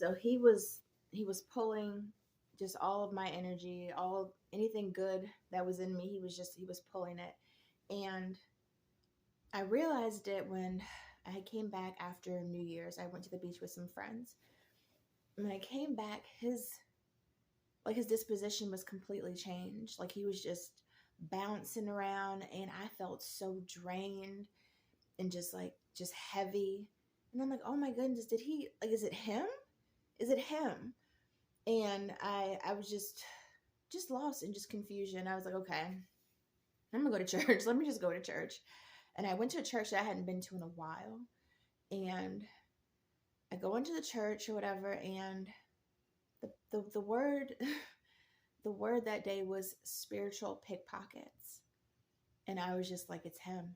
So he was pulling just all of my energy, all anything good that was in me. He was pulling it. And I realized it when I came back after New Year's. I went to the beach with some friends. When I came back, his disposition was completely changed. Like he was just bouncing around, and I felt so drained and just heavy. And I'm like, "Oh my goodness, did he like is it him? Is it him?" And I was just lost in just confusion. I was like, "Okay, I'm going to go to church. Let me just go to church." And I went to a church that I hadn't been to in a while. And I go into the church or whatever, and the word the word that day was spiritual pickpockets. And I was just like, it's him.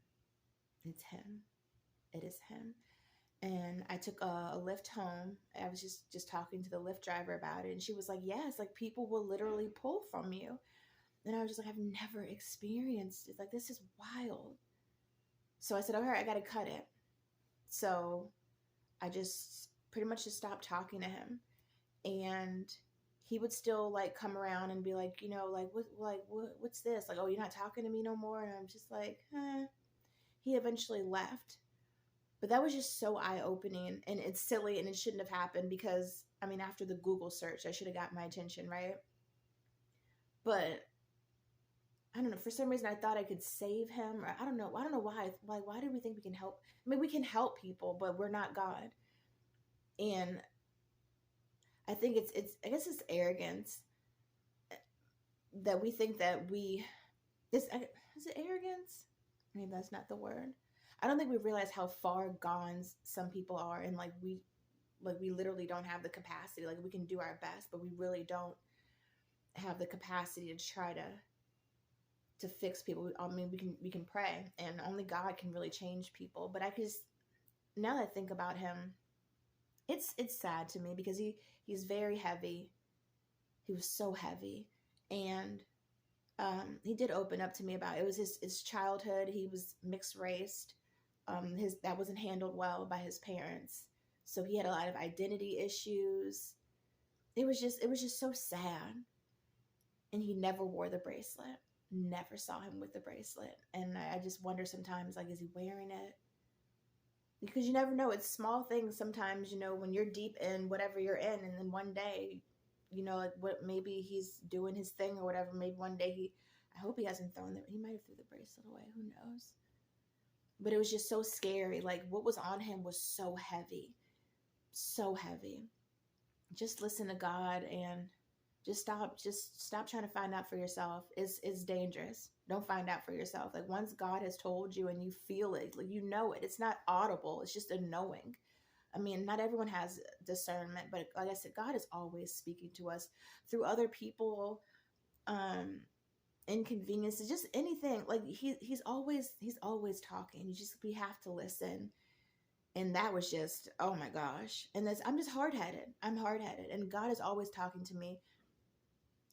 It's him. It is him. And I took a lift home. I was just talking to the Lyft driver about it, and she was like, "Yes, like people will literally pull from you." And I was just like, "I've never experienced it. Like this is wild." So I said, "All right, I got to cut it." So I just pretty much just stopped talking to him, and he would still like come around and be like, what's this? Like, "Oh, you're not talking to me no more." And I'm just like, He eventually left. But that was just so eye opening, and it's silly, and it shouldn't have happened because I mean, after the Google search, I should have got my attention, right? But I don't know. For some reason, I thought I could save him, or I don't know. I don't know why. Like, why do we think we can help? I mean, we can help people, but we're not God. And I think it's. I guess it's arrogance that we think that we. Is it arrogance? Maybe that's not the word. I don't think we realize how far gone some people are, and like we literally don't have the capacity. Like we can do our best, but we really don't have the capacity to try to fix people. I mean, we can pray, and only God can really change people. But I just now that I think about him, it's sad to me because he's very heavy. He was so heavy, and he did open up to me about it was his childhood. He was mixed raced. His that wasn't handled well by his parents, so he had a lot of identity issues. It was just so sad. And he never wore the bracelet. Never saw him with the bracelet. And I just wonder sometimes, like, is he wearing it? Because you never know. It's small things sometimes, when you're deep in whatever you're in, and then one day, like what maybe he's doing his thing or whatever. Maybe one day I hope he hasn't thrown it. He might have threw the bracelet away. Who knows? But it was just so scary. Like what was on him was so heavy. So heavy. Just listen to God and just stop trying to find out for yourself. It's dangerous. Don't find out for yourself. Like once God has told you and you feel it, like you know it. It's not audible. It's just a knowing. I mean, not everyone has discernment, but like I said, God is always speaking to us through other people, um, inconveniences, just anything. Like he's always talking. We have to listen. And that was just, oh my gosh. And I'm just hard headed. I'm hard headed. And God is always talking to me.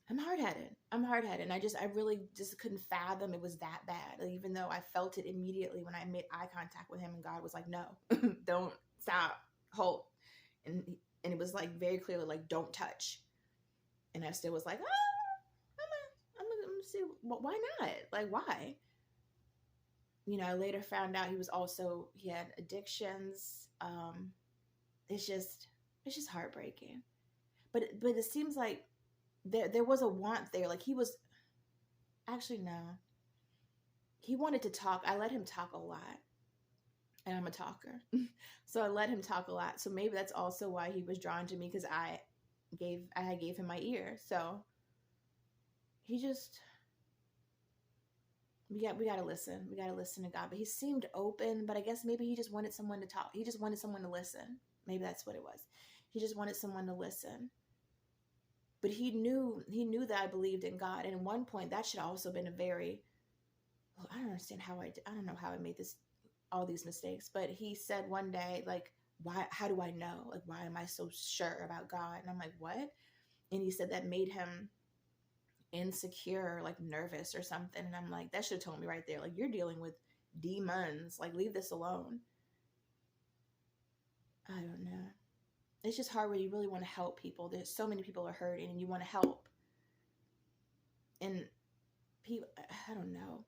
I'm hard headed. I'm hard headed. And I really just couldn't fathom it was that bad. Like, even though I felt it immediately when I made eye contact with him, and God was like, "No, don't stop, hold." And, and it was like very clearly like, "Don't touch." And I still was like, I'm gonna see. Why not? Like, why? I later found out he had addictions. It's just heartbreaking. But it seems like there was a want there. Like he was actually no. He wanted to talk. I let him talk a lot. And I'm a talker. So I let him talk a lot. So maybe that's also why he was drawn to me because I gave him my ear. So he just we got to listen. We got to listen to God. But he seemed open, but I guess maybe he just wanted someone to talk. He just wanted someone to listen. Maybe that's what it was. He just wanted someone to listen. But he knew that I believed in God. And at one point that should also been a very I don't understand I don't know how I made all these mistakes, but he said one day, like, why, how do I know? Like, why am I so sure about God? And I'm like, what? And he said that made him insecure, like nervous or something. And I'm like, that should have told me right there, like, you're dealing with demons. Like, leave this alone. I don't know. it's just hard when you really want to help people. There's so many people are hurting and you want to help. And people, I don't know,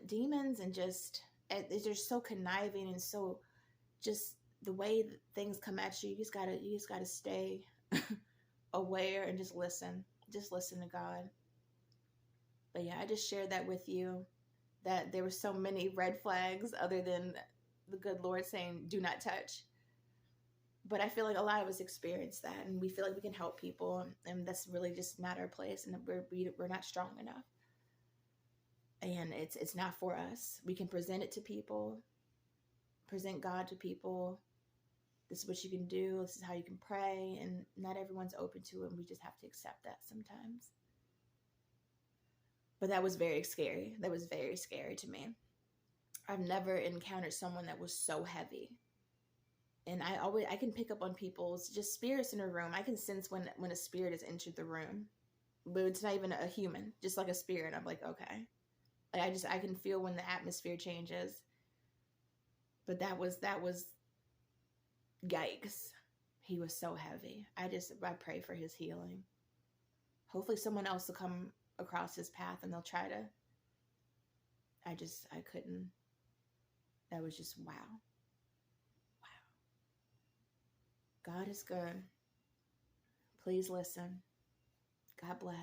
demons and just, they're so conniving and so just the way that things come at you. You just gotta stay aware and just listen to God. But yeah, I just shared that with you, that there were so many red flags other than the good Lord saying, do not touch. But I feel like a lot of us experience that, and we feel like we can help people, and that's really just not our place, and we're not strong enough, and it's not for us. We can present it to people, present God to people. This is what you can do. This is how you can pray, and not everyone's open to it. And we just have to accept that sometimes. But that was very scary. That was very scary to me. I've never encountered someone that was so heavy. And I can pick up on people's just spirits in a room. I can sense when a spirit has entered the room, but it's not even a human, just like a spirit. I'm like, okay. Like I can feel when the atmosphere changes. But that was yikes. He was so heavy. I pray for his healing. Hopefully someone else will come across his path and they'll try to. I couldn't. That was just wow. God is good. Please listen. God bless.